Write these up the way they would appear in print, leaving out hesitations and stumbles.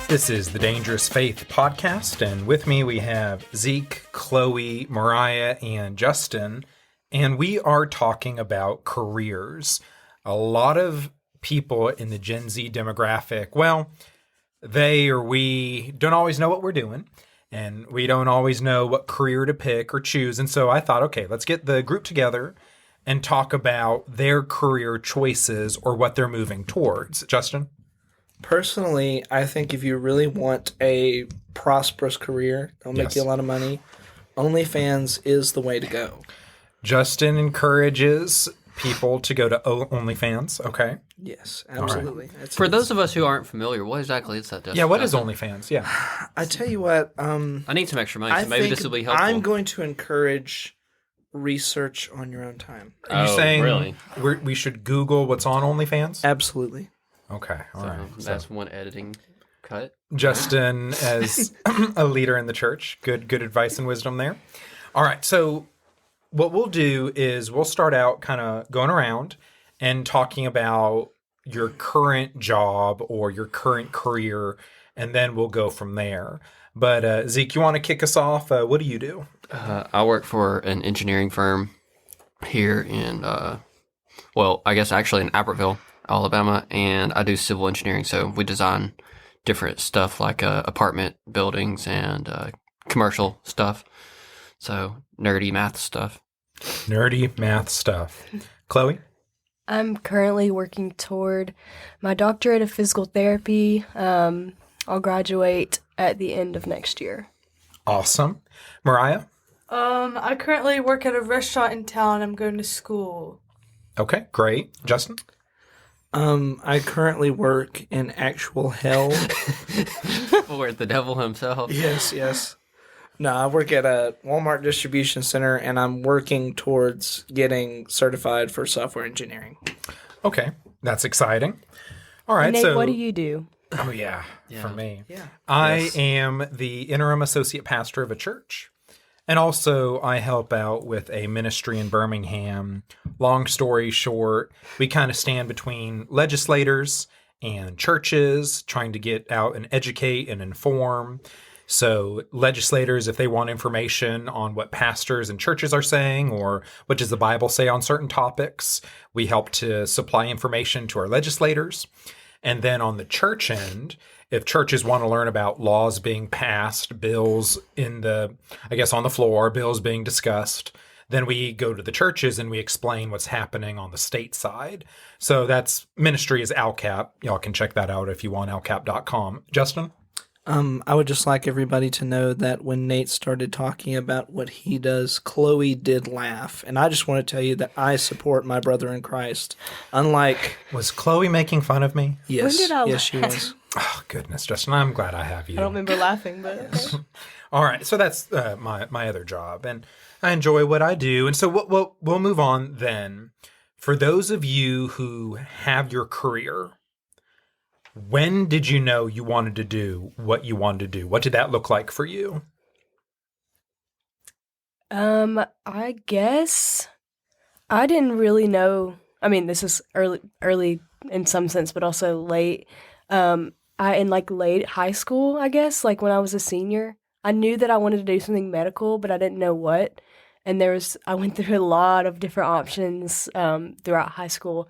This is the Dangerous Faith podcast, and with me we have Zeke, Chloe, Mariah, and Justin, and we are talking about careers. A lot of people in the Gen Z demographic, well, they or we don't always know what we're doing, and we don't always know what career to pick or choose, and so I thought, okay, let's get the group together and talk about their career choices or what they're moving towards. Justin? Personally, I think if you really want a prosperous career, that'll make you a lot of money, OnlyFans is the way to go. Justin encourages people to go to OnlyFans. Okay. Yes, absolutely. Right. For those of us who aren't familiar, what exactly is that? Justin? Yeah, what is OnlyFans? Yeah. I tell you what, I need some extra money, so maybe this will be helpful. I'm going to encourage research on your own time. Are you saying really? we should Google what's on OnlyFans? Absolutely. Okay, all right. That's one editing cut. Justin, as a leader in the church, good advice and wisdom there. All right, so what we'll do is we'll start out kind of going around and talking about your current job or your current career, and then we'll go from there. But Zeke, you want to kick us off? What do you do? I work for an engineering firm here in, I guess actually in Albertville, Alabama, and I do civil engineering. So we design different stuff like apartment buildings and commercial stuff. So nerdy math stuff. Chloe? I'm currently working toward my doctorate of physical therapy. I'll graduate at the end of next year. Awesome. Mariah? I currently work at a restaurant in town. I'm going to school. Okay, great. Justin? I currently work in actual hell. For the devil himself. Yes. No, I work at a Walmart distribution center, and I'm working towards getting certified for software engineering. Okay, that's exciting. All right, Nate, so what do you do? Oh yeah, for me. Yeah. I am the interim associate pastor of a church. And also I help out with a ministry in Birmingham. Long story short, we kind of stand between legislators and churches trying to get out and educate and inform. So legislators, if they want information on what pastors and churches are saying or what does the Bible say on certain topics, we help to supply information to our legislators. And then on the church end, if churches want to learn about laws being passed, bills on the floor, bills being discussed, then we go to the churches and we explain what's happening on the state side. So that's ministry is ALCAP. Y'all can check that out if you want, alcap.com. Justin? I would just like everybody to know that when Nate started talking about what he does, Chloe did laugh. And I just want to tell you that I support my brother in Christ. Unlike... Was Chloe making fun of me? Yes. When did I yes, she was. Oh, goodness, Justin, I'm glad I have you. I don't remember laughing, but okay. All right, so that's my other job, and I enjoy what I do. And so we'll move on then. For those of you who have your career, when did you know you wanted to do what you wanted to do? What did that look like for you? I guess I didn't really know. I mean, this is early in some sense, but also late. In late high school, I guess, like when I was a senior, I knew that I wanted to do something medical, but I didn't know what. And I went through a lot of different options throughout high school.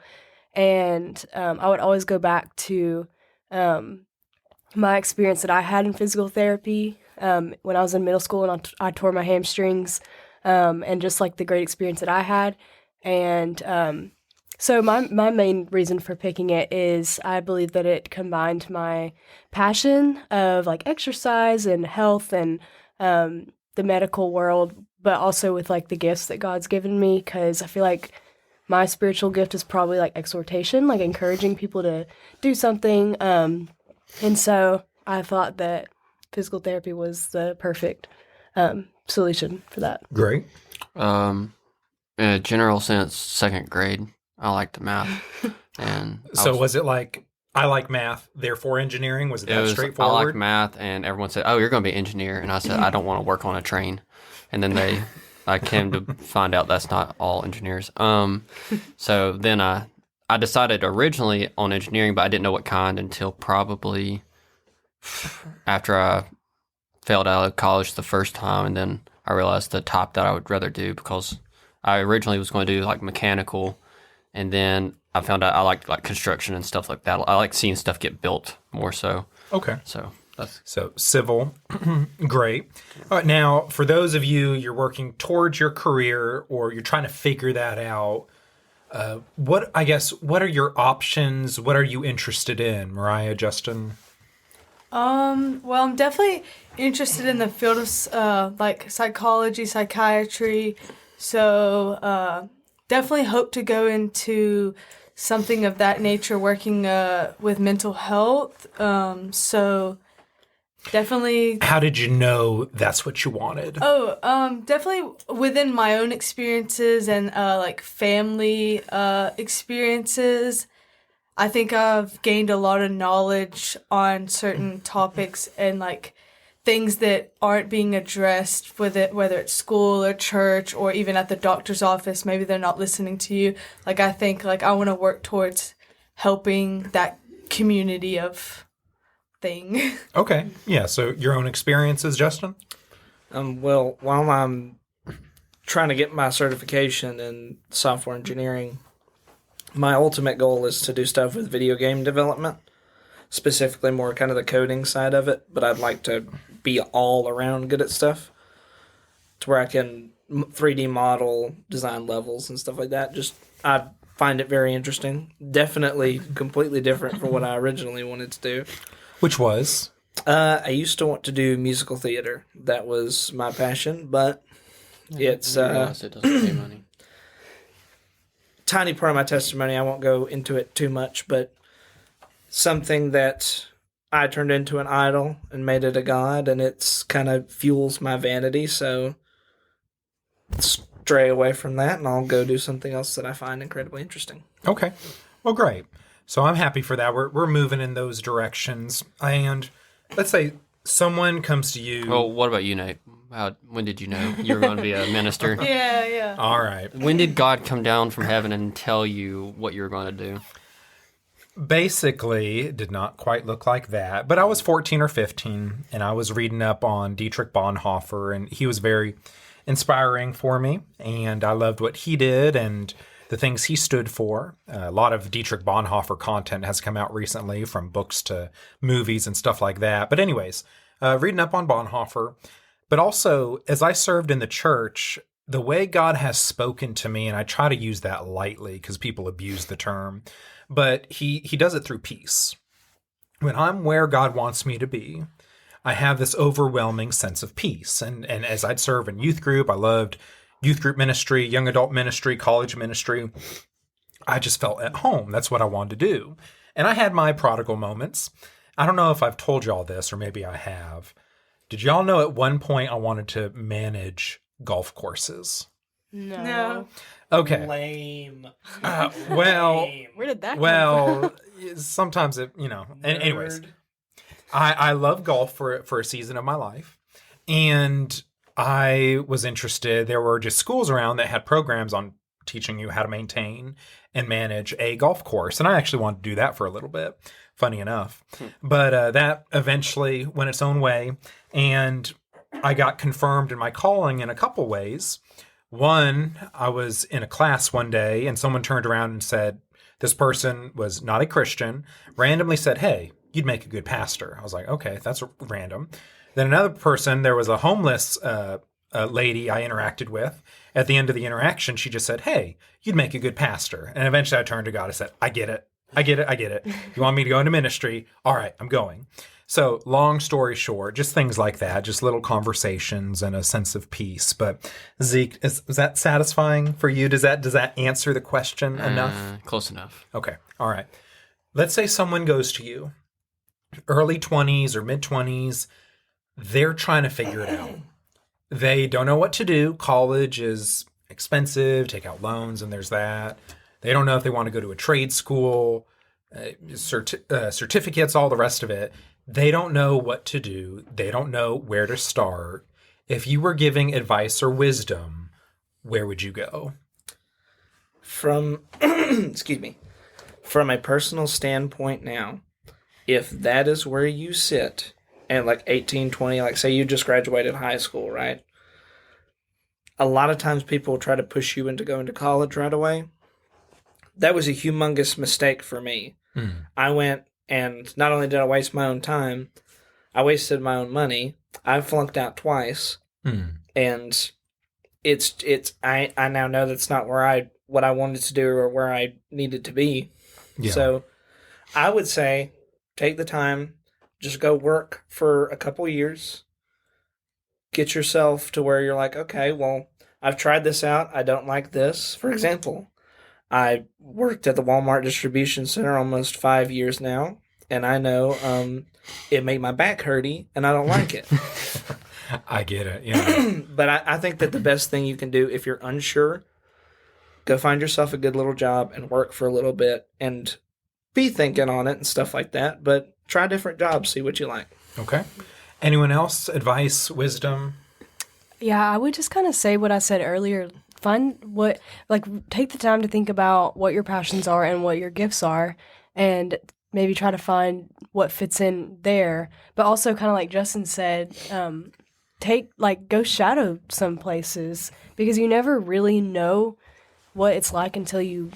And I would always go back to my experience that I had in physical therapy when I was in middle school, and I tore my hamstrings, and just like the great experience that I had. And so my main reason for picking it is I believe that it combined my passion of like exercise and health and the medical world, but also with like the gifts that God's given me, because I feel like my spiritual gift is probably like exhortation, like encouraging people to do something. And so I thought that physical therapy was the perfect solution for that. Great. In a general sense, second grade, I liked math. And was it like, I like math, therefore engineering? Was it that straightforward? I like math, and everyone said, "Oh, you're going to be an engineer." And I said, "I don't want to work on a train." And then I came to find out that's not all engineers. So then I decided originally on engineering, but I didn't know what kind until probably after I failed out of college the first time, and then I realized the top that I would rather do, because I originally was going to do like mechanical, and then I found out I like construction and stuff like that. I like seeing stuff get built more so. Okay. So that's So civil, great. All right, now, for those of you you're working towards your career or you're trying to figure that out, what are your options? What are you interested in, Mariah, Justin? Well, I'm definitely interested in the field of like psychology, psychiatry. So, definitely hope to go into something of that nature, working with mental health. So definitely. How did you know that's what you wanted? Definitely within my own experiences and like family experiences. I think I've gained a lot of knowledge on certain topics and like things that aren't being addressed with it, whether it's school or church or even at the doctor's office. Maybe they're not listening to you. Like I think like I want to work towards helping that community of thing. Okay. Yeah. So your own experiences, Justin? Well, while I'm trying to get my certification in software engineering, my ultimate goal is to do stuff with video game development, specifically more kind of the coding side of it, but I'd like to be all around good at stuff to where I can 3D model, design levels and stuff like that. Just, I find it very interesting. Definitely completely different from what I originally wanted to do. Which was? I used to want to do musical theater. That was my passion, but it's you realize it doesn't pay money. tiny part of my testimony. I won't go into it too much, but something that I turned into an idol and made it a god, and it's kind of fuels my vanity. So stray away from that, and I'll go do something else that I find incredibly interesting. Okay. Well, great. So I'm happy for that. We're moving in those directions. And let's say someone comes to you. Well, what about you, Nate? When did you know you were going to be a minister? Yeah. All right. When did God come down from heaven and tell you what you were going to do? Basically, it did not quite look like that. But I was 14 or 15, and I was reading up on Dietrich Bonhoeffer, and he was very inspiring for me. And I loved what he did and the things he stood for. A lot of Dietrich Bonhoeffer content has come out recently, from books to movies and stuff like that. But anyways, reading up on Bonhoeffer. But also, as I served in the church, the way God has spoken to me, and I try to use that lightly because people abuse the term, but he does it through peace. When I'm where God wants me to be, I have this overwhelming sense of peace. And as I'd serve in youth group, I loved youth group ministry, young adult ministry, college ministry. I just felt at home. That's what I wanted to do. And I had my prodigal moments. I don't know if I've told y'all this, or maybe I have. Did y'all know at one point I wanted to manage golf courses? No. Okay. Lame. Well, Where did that come well, sometimes it, anyways. I love golf for a season of my life. And I was interested. There were just schools around that had programs on teaching you how to maintain and manage a golf course. And I actually wanted to do that for a little bit, funny enough. But that eventually went its own way. And I got confirmed in my calling in a couple ways. One, I was in a class one day and someone turned around and said, this person was not a Christian, randomly said, hey, you'd make a good pastor. I was like, okay, that's random. Then another person, there was a homeless lady I interacted with. At the end of the interaction, she just said, hey, you'd make a good pastor. And eventually I turned to God and said, I get it. You want me to go into ministry? All right, I'm going. So long story short, just things like that, just little conversations and a sense of peace. But Zeke, is that satisfying for you? Does that answer the question enough? Close enough. Okay. All right. Let's say someone goes to you, early 20s or mid 20s. They're trying to figure it out. They don't know what to do. College is expensive, take out loans, and there's that. They don't know if they want to go to a trade school, certificates, all the rest of it. They don't know what to do. They don't know where to start. If you were giving advice or wisdom, where would you go? From, excuse me, from a personal standpoint now, if that is where you sit at like 18, 20, like say you just graduated high school, right? A lot of times people try to push you into going to college right away. That was a humongous mistake for me. I went, and not only did I waste my own time, I wasted my own money. I flunked out twice, and I now know that's not what I wanted to do or where I needed to be. Yeah. So I would say take the time, just go work for a couple years, get yourself to where you're like, okay, well, I've tried this out. I don't like this. For example, I worked at the Walmart distribution center almost 5 years now, and I know it made my back hurty, and I don't like it. I get it. Yeah. But I think that the best thing you can do if you're unsure, go find yourself a good little job and work for a little bit and be thinking on it and stuff like that. But try different jobs, see what you like. Okay. Anyone else? Advice, wisdom? Yeah, I would just kind of say what I said earlier. Take the time to think about what your passions are and what your gifts are, and maybe try to find what fits in there. But also, kind of like Justin said, go shadow some places, because you never really know what it's like until you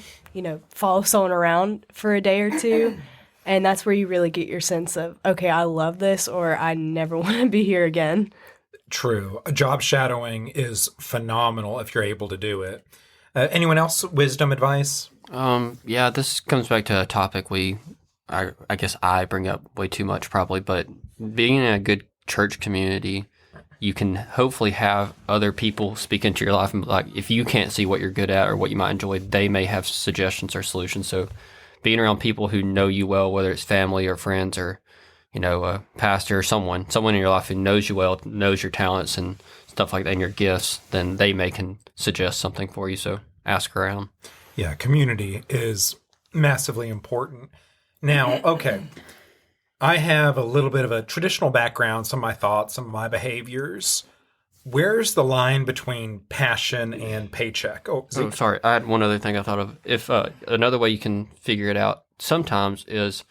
follow someone around for a day or two. And that's where you really get your sense of, okay, I love this, or I never want to be here again. True. Job shadowing is phenomenal if you're able to do it. Anyone else? Wisdom, advice? Yeah, this comes back to a topic I guess I bring up way too much probably, but being in a good church community, you can hopefully have other people speak into your life, and like, if you can't see what you're good at or what you might enjoy, they may have suggestions or solutions. So being around people who know you well, whether it's family or friends or a pastor or someone in your life who knows you well, knows your talents and stuff like that and your gifts, then they can suggest something for you. So ask around. Yeah, community is massively important. Now, okay, I have a little bit of a traditional background, some of my thoughts, some of my behaviors. Where's the line between passion and paycheck? Oh, Sorry. I had one other thing I thought of. If another way you can figure it out sometimes is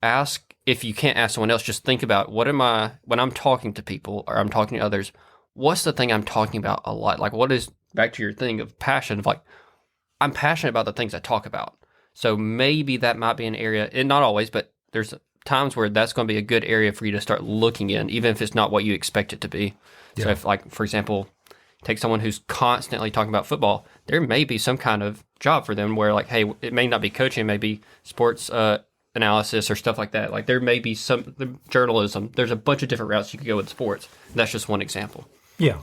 ask. If you can't ask someone else, just think about when I'm talking to people or I'm talking to others, what's the thing I'm talking about a lot? Like, what is, back to your thing of passion, of like, I'm passionate about the things I talk about. So maybe that might be an area, and not always, but there's times where that's going to be a good area for you to start looking in, even if it's not what you expect it to be. Yeah. So if, like, for example, take someone who's constantly talking about football, there may be some kind of job for them where, like, hey, it may not be coaching, it may be sports analysis or stuff like that. Like, there may be some journalism. There's a bunch of different routes you could go with sports. That's just one example. Yeah,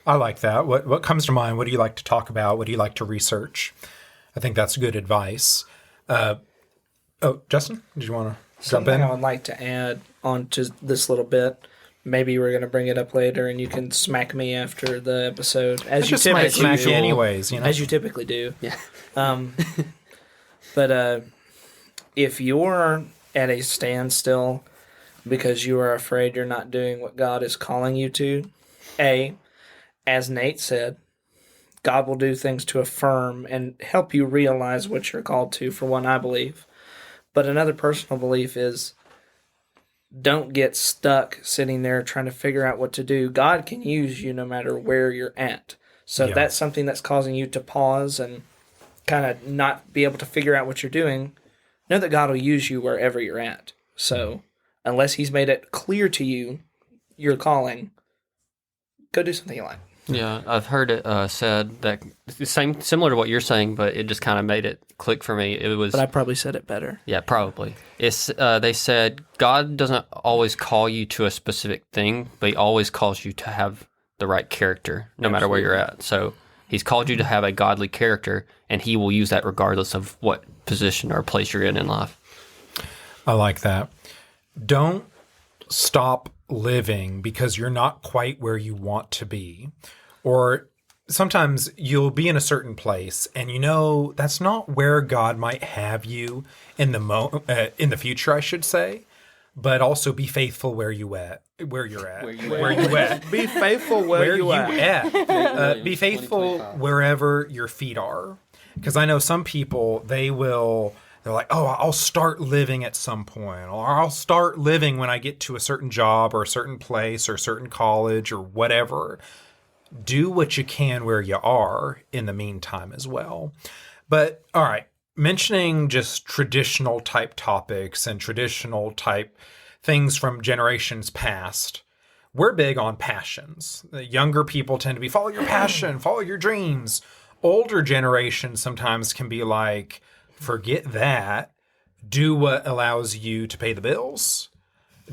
I like that. What comes to mind? What do you like to talk about? What do you like to research? I think that's good advice. Justin, did you want to jump in? Something I would like to add on to this little bit. Maybe we're going to bring it up later, and you can smack me after the episode, as you typically smack do. You anyways, As you typically do. Yeah. But if you're at a standstill because you are afraid you're not doing what God is calling you to, as Nate said, God will do things to affirm and help you realize what you're called to, for one, I believe. But another personal belief is, don't get stuck sitting there trying to figure out what to do. God can use you no matter where you're at. So if that's something that's causing you to pause and kind of not be able to figure out what you're doing, know that God will use you wherever you're at. So unless he's made it clear to you your calling, go do something you like. Yeah, I've heard it said that similar to what you're saying, but it just kind of made it click for me. It was, but I probably said it better. Yeah, probably. It's they said God doesn't always call you to a specific thing, but he always calls you to have the right character, no matter where you're at. So he's called you to have a godly character, and he will use that regardless of what position or place you're in life. I like that. Don't stop living because you're not quite where you want to be. Or sometimes you'll be in a certain place and that's not where God might have you in the future, I should say. But also be faithful where you're at. Be faithful where you at. Be faithful wherever your feet are. Because I know some people, they'll they're like, oh, I'll start living at some point, or I'll start living when I get to a certain job or a certain place or a certain college or whatever. Do what you can where you are in the meantime as well. But all right, mentioning just traditional type topics and traditional type things from generations past, we're big on passions. The younger people tend to be follow your passion, follow your dreams. Older generations sometimes can be like, forget that. Do what allows you to pay the bills.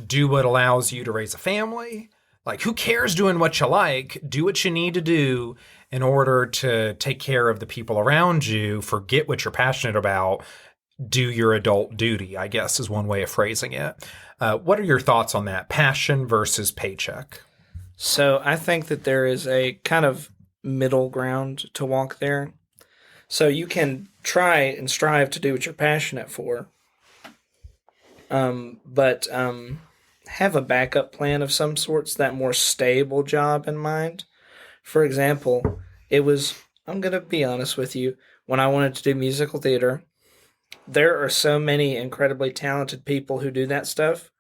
Do what allows you to raise a family. Like, who cares doing what you like? Do what you need to do in order to take care of the people around you. Forget what you're passionate about. Do your adult duty, I guess, is one way of phrasing it. What are your thoughts on that? Passion versus paycheck? So I think that there is a kind of middle ground to walk there. So you can try and strive to do what you're passionate for, but have a backup plan of some sorts, that more stable job in mind. For example, I'm going to be honest with you, when I wanted to do musical theater, there are so many incredibly talented people who do that stuff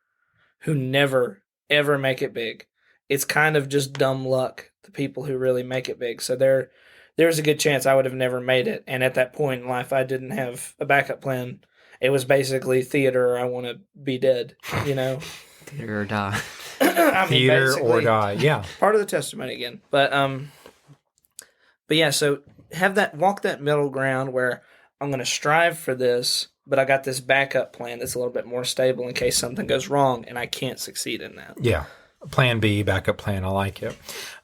who never, ever make it big. It's kind of just dumb luck, the people who really make it big. So there's a good chance I would have never made it. And at that point in life, I didn't have a backup plan. It was basically theater or I want to be dead, you know? Theater or die. I mean, Theater or basically, die, yeah. part of the testimony again. But yeah, so walk that middle ground where I'm going to strive for this, but I got this backup plan that's a little bit more stable in case something goes wrong and I can't succeed in that. Yeah. Plan B, backup plan. I like it.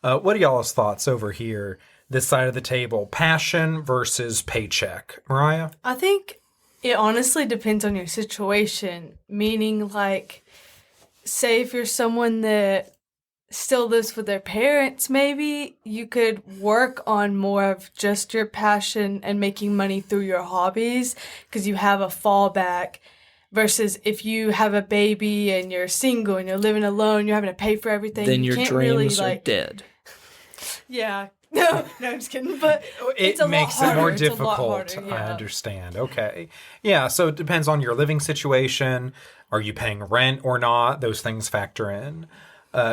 What are y'all's thoughts over here, this side of the table? Passion versus paycheck. Mariah? I think it honestly depends on your situation, meaning like, say if you're someone that still lives with their parents, maybe you could work on more of just your passion and making money through your hobbies because you have a fallback, versus if you have a baby and you're single and you're living alone, you're having to pay for everything. Then you your can't dreams really, are dead. Yeah. No, I'm just kidding. But It it's a makes lot it more harder. It's a lot difficult. harder, I yeah. understand. Okay. Yeah, so it depends on your living situation. Are you paying rent or not? Those things factor in.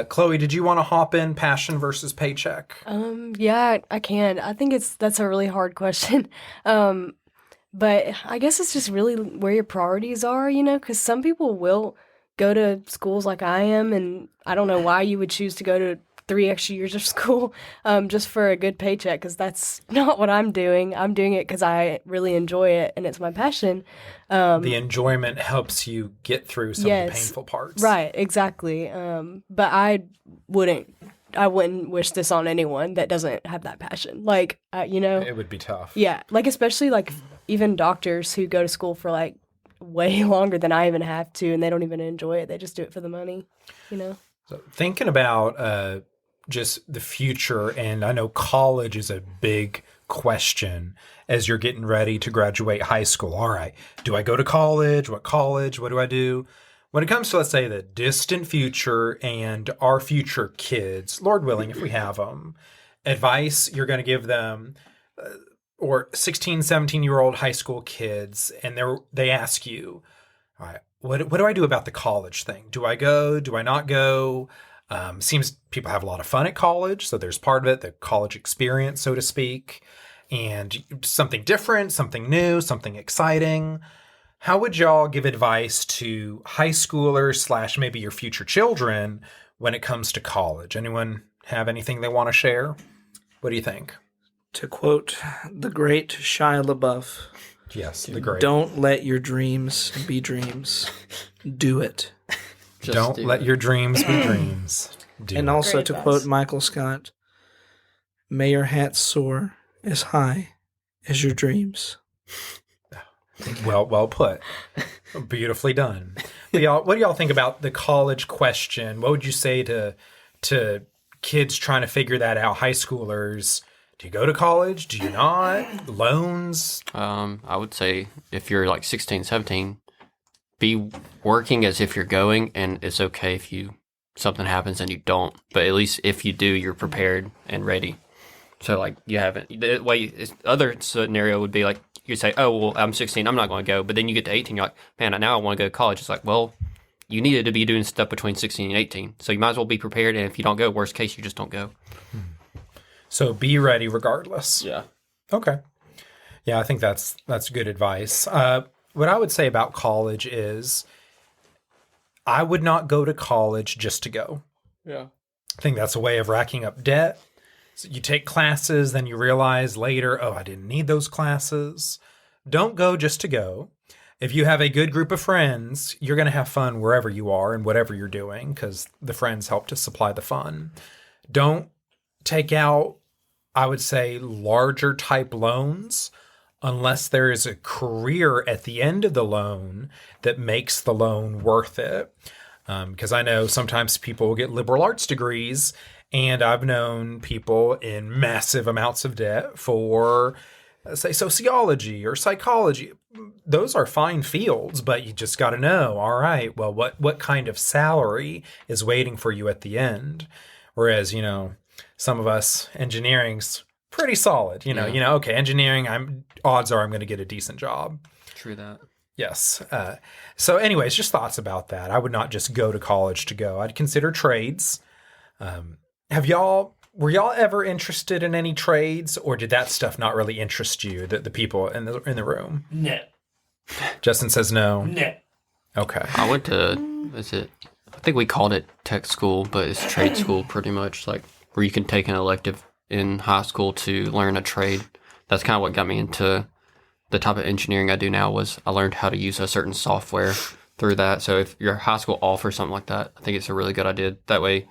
Chloe, did you want to hop in passion versus paycheck? Yeah, I can. I think that's a really hard question. But I guess it's just really where your priorities are, you know, because some people will go to schools like I am, and I don't know why you would choose to go to 3 extra years of school just for a good paycheck, because that's not what I'm doing. I'm doing it because I really enjoy it and it's my passion. The enjoyment helps you get through some of the Yes. painful parts. Right, exactly. But I wouldn't wish this on anyone that doesn't have that passion. Like, you know, It would be tough. yeah, like especially like even doctors who go to school for like way longer than I even have to, and they don't even enjoy it. They just do it for the money, you know? So thinking about just the future, and I know college is a big question as you're getting ready to graduate high school. All right, do I go to college? What college? What do I do? When it comes to, let's say, the distant future and our future kids, Lord willing, if we have them, advice you're going to give them, or 16, 17-year-old high school kids, and they ask you, all right, what do I do about the college thing? Do I go? Do I not go? Seems people have a lot of fun at college, so there's part of it, the college experience, so to speak, and something different, something new, something exciting. How would y'all give advice to high schoolers / maybe your future children when it comes to college? Anyone have anything they want to share? What do you think? To quote the great Shia LaBeouf, Yes, the great. don't let your dreams be dreams. Do it. Just Don't do let it. your dreams be dreams. Do And it. also Great to advice. quote Michael Scott, may your hat soar as high as your dreams. Well put. Beautifully done. What do y'all think about the college question? What would you say to kids trying to figure that out, high schoolers? Do you go to college? Do you not? Loans? I would say if you're like 16, 17, be working as if you're going, and it's okay if something happens and you don't. But at least if you do, you're prepared and ready. So like you haven't. The way other scenario would be like you say, oh, well, I'm 16, I'm not going to go. But then you get to 18, you're like, man, now I want to go to college. It's like, well, you needed to be doing stuff between 16 and 18. So you might as well be prepared. And if you don't go, worst case, you just don't go. So be ready regardless. Yeah. Okay. Yeah, I think that's good advice. What I would say about college is I would not go to college just to go. Yeah. I think that's a way of racking up debt. So you take classes, then you realize later, oh, I didn't need those classes. Don't go just to go. If you have a good group of friends, you're going to have fun wherever you are and whatever you're doing because the friends help to supply the fun. Don't take out, I would say, larger type loans unless there is a career at the end of the loan that makes the loan worth it. Because I know sometimes people will get liberal arts degrees, and I've known people in massive amounts of debt for, say, sociology or psychology. Those are fine fields, but you just got to know, all right, well, what kind of salary is waiting for you at the end? Whereas, some of us, engineering's pretty solid. Okay, engineering, odds are I'm going to get a decent job. True that. Yes. So anyways, just thoughts about that. I would not just go to college to go. I'd consider trades. Were y'all ever interested in any trades, or did that stuff not really interest you, the people in the room? No. Justin says no. No. Okay. I went to, I think we called it tech school, but it's trade school pretty much, like where you can take an elective in high school to learn a trade. That's kind of what got me into the type of engineering I do now. Was I learned how to use a certain software through that. So if your high school offers something like that, I think it's a really good idea. That way,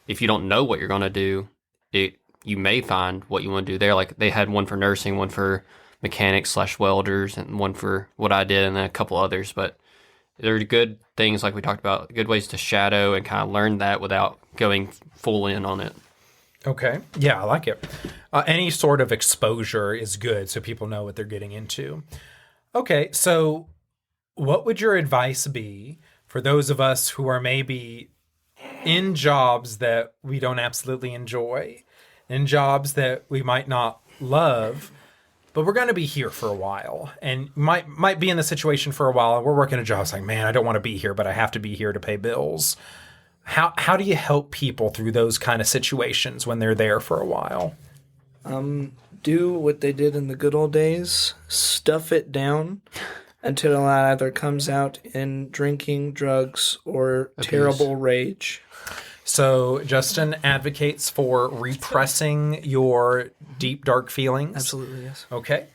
if you don't know what you're going to do, you may find what you want to do there. Like they had one for nursing, one for mechanics / welders, and one for what I did, and then a couple others. But there are good things, like we talked about, good ways to shadow and kind of learn that without going full in on it. Okay. Yeah, I like it. Any sort of exposure is good so people know what they're getting into. Okay, so what would your advice be for those of us who are maybe in jobs that we don't absolutely enjoy, in jobs that we might not love, but we're going to be here for a while and might be in the situation for a while, and we're working a job. It's like, man, I don't want to be here, but I have to be here to pay bills. How do you help people through those kind of situations when they're there for a while? Do what they did in the good old days. Stuff it down until it either comes out in drinking, drugs, or Abuse. terrible rage. So Justin advocates for repressing your deep, dark feelings. Absolutely, yes. Okay.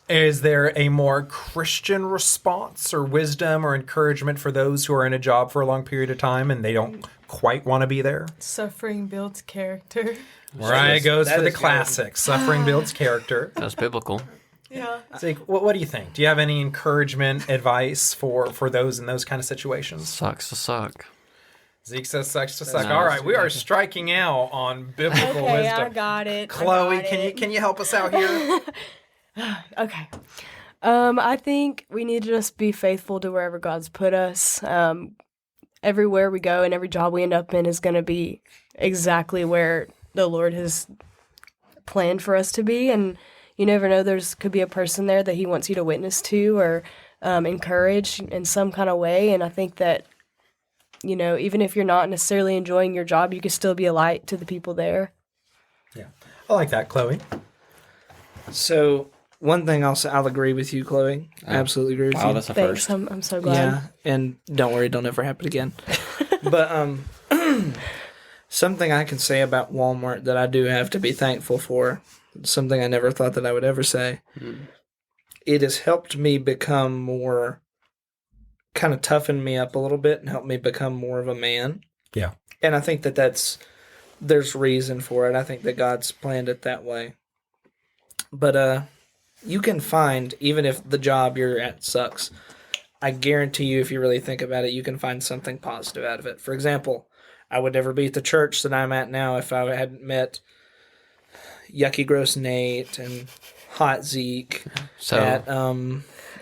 Is there a more Christian response or wisdom or encouragement for those who are in a job for a long period of time and they don't quite want to be there? Suffering builds character. Mariah goes that for the is good. classic. Suffering builds character. That's biblical. Yeah. Zeke, what do you think? Do you have any encouragement, advice for those in those kind of situations? Sucks to suck. Zeke says sucks to suck. nice. All right, we are striking out on biblical Okay, I wisdom. got it. Chloe, can you help us out here? Okay. I think we need to just be faithful to wherever God's put us. Everywhere we go and every job we end up in is going to be exactly where the Lord has planned for us to be. And you never know, could be a person there that he wants you to witness to or encourage in some kind of way. And I think that, even if you're not necessarily enjoying your job, you can still be a light to the people there. Yeah, I like that, Chloe. So, one thing I'll agree with you, Chloe. I absolutely agree with you. That's a Thanks. first. I'm so glad. Yeah, and don't worry, it'll never happen again. But something I can say about Walmart that I do have to be thankful for, something I never thought that I would ever say. It has helped me become more, kind of toughen me up a little bit and help me become more of a man. Yeah. And I think there's reason for it. I think that God's planned it that way. But you can find, even if the job you're at sucks, I guarantee you, if you really think about it, you can find something positive out of it. For example, I would never be at the church that I'm at now if I hadn't met Yucky Gross Nate and Hot Zeke So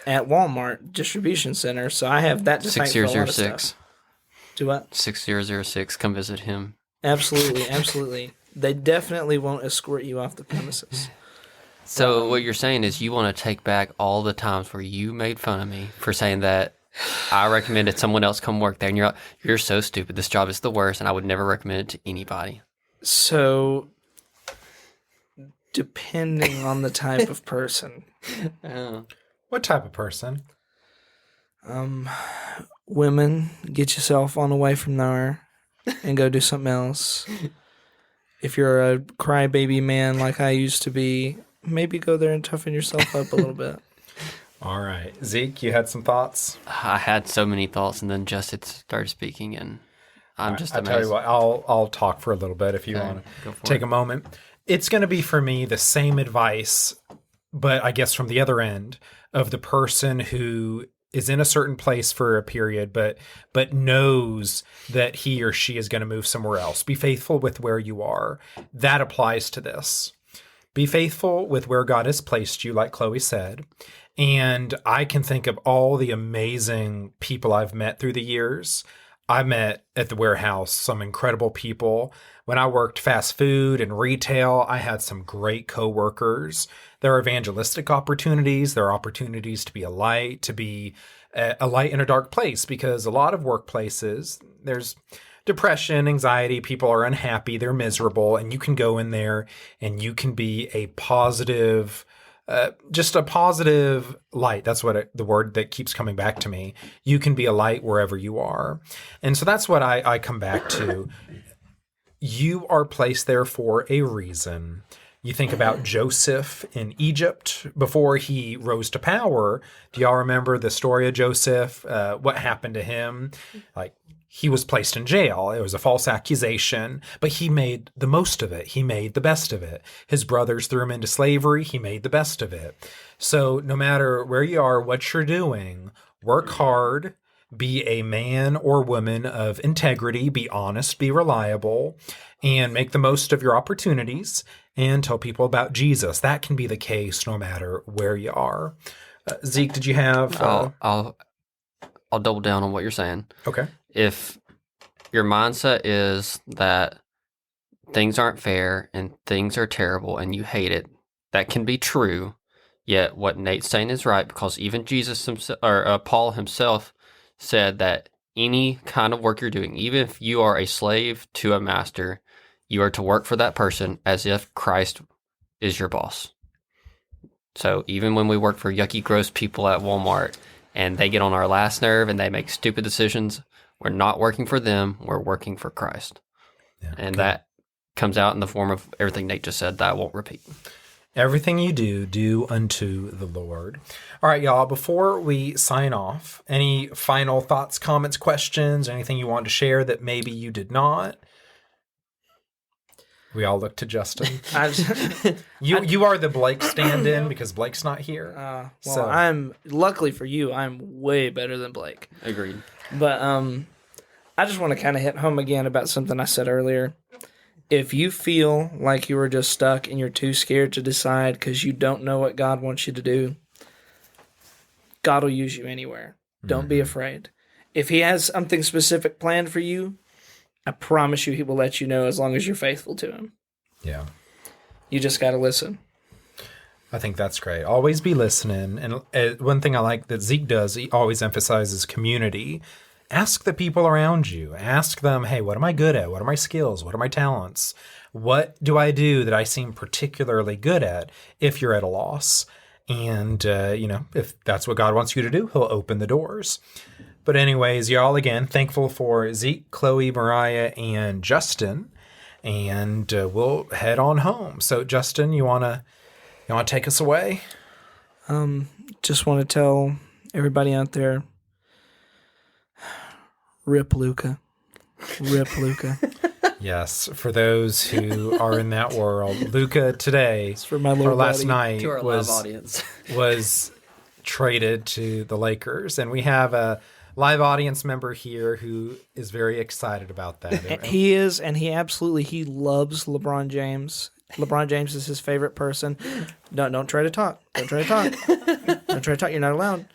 at Walmart Distribution Center. So I have that to thank for a lot of 6006. stuff. Do what? 6006. Come visit him. Absolutely, absolutely. They definitely won't escort you off the premises. So what you're saying is you want to take back all the times where you made fun of me for saying that I recommended someone else come work there, and you're like, you're so stupid. This job is the worst, and I would never recommend it to anybody. So, depending on the type of person, What type of person? women, get yourself on away from there and go do something else. If you're a crybaby man like I used to be, maybe go there and toughen yourself up a little bit. All right. Zeke, you had some thoughts? I had so many thoughts, and then Justin started speaking, and I'm just I'll amazed. tell you what, I'll talk for a little bit if you Okay, want go to for take it. a moment. It's going to be for me the same advice, but I guess from the other end of the person who is in a certain place for a period, but knows that he or she is going to move somewhere else. Be faithful with where you are. That applies to this. Be faithful with where God has placed you, like Chloe said. And I can think of all the amazing people I've met through the years. I met at the warehouse some incredible people. When I worked fast food and retail, I had some great coworkers. There are evangelistic opportunities. There are opportunities to be a light, to be a light in a dark place, because a lot of workplaces, there's depression, anxiety, people are unhappy, they're miserable, and you can go in there and you can be a positive, just a positive light. That's what the word that keeps coming back to me. You can be a light wherever you are. And so that's what I come back to. You are placed there for a reason. You think about Joseph in Egypt before he rose to power. Do y'all remember the story of Joseph? What happened to him? Like, he was placed in jail. It was a false accusation, but he made the most of it. He made the best of it. His brothers threw him into slavery. He made the best of it. So no matter where you are, what you're doing, work hard, be a man or woman of integrity, be honest, be reliable, and make the most of your opportunities and tell people about Jesus. That can be the case no matter where you are. Zeke, did you have... I'll double down on what you're saying. Okay. If your mindset is that things aren't fair and things are terrible and you hate it, that can be true. Yet what Nate's saying is right, because even Jesus himself, or Paul himself, said that any kind of work you're doing, even if you are a slave to a master, you are to work for that person as if Christ is your boss. So even when we work for yucky, gross people at Walmart and they get on our last nerve and they make stupid decisions, we're not working for them, we're working for Christ. Yeah, and that comes out in the form of everything Nate just said that I won't repeat. Everything you do, do unto the Lord. All right, y'all, before we sign off, any final thoughts, comments, questions, anything you want to share that maybe you did not? We all look to Justin. You are the Blake stand-in because Blake's not here. Well, I'm luckily for you, I'm way better than Blake. Agreed. But I just want to kind of hit home again about something I said earlier. If you feel like you are just stuck and you're too scared to decide because you don't know what God wants you to do, God will use you anywhere. Don't be afraid. If He has something specific planned for you, I promise you He will let you know as long as you're faithful to Him. Yeah. You just got to listen. I think that's great. Always be listening. And one thing I like that Zeke does, he always emphasizes community. Ask the people around you. Ask them, hey, what am I good at? What are my skills? What are my talents? What do I do that I seem particularly good at if you're at a loss? And, if that's what God wants you to do, He'll open the doors. But anyways, y'all, again, thankful for Zeke, Chloe, Mariah, and Justin. And we'll head on home. So, Justin, you want to take us away? Just want to tell everybody out there, rip Luca. Rip Luca. Yes, for those who are in that world, Luca today, For my little or last buddy. night, To our live audience. was traded to the Lakers, and we have a live audience member here who is very excited about that. He is, and he loves LeBron James. LeBron James is his favorite person. No, don't try to talk. Don't try to talk. Don't try to talk. You're not allowed.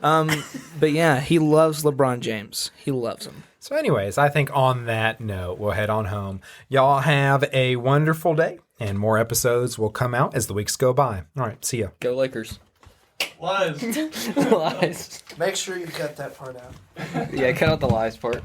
But yeah, he loves LeBron James. He loves him. So, anyways, I think on that note, we'll head on home. Y'all have a wonderful day, and more episodes will come out as the weeks go by. All right, see ya. Go Lakers. Lies. Lies. Make sure you cut that part out. Yeah, cut out the lies part.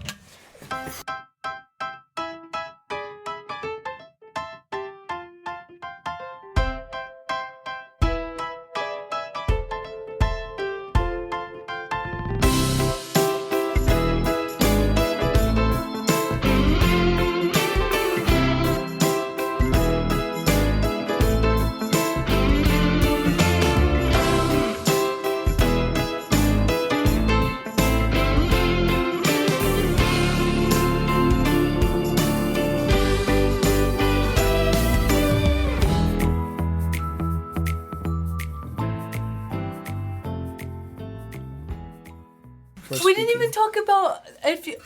We didn't even talk about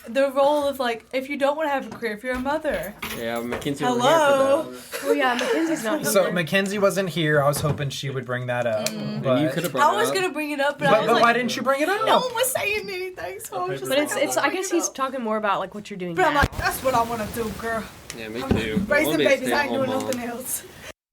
the role of like if you don't want to have a career, if you're a mother. Yeah, Mackenzie Hello. Oh yeah, Mackenzie's not here. So, Mackenzie wasn't here. I was hoping she would bring that up. But, You could have I was gonna bring it up, but I but, was but like, why didn't you bring it up? no one was saying anything, so I was just But like, it's I guess he's talking more about like what you're doing But I'm now. like, that's what I want to do, girl. Yeah, me too. Raising babies, I ain't doing nothing else.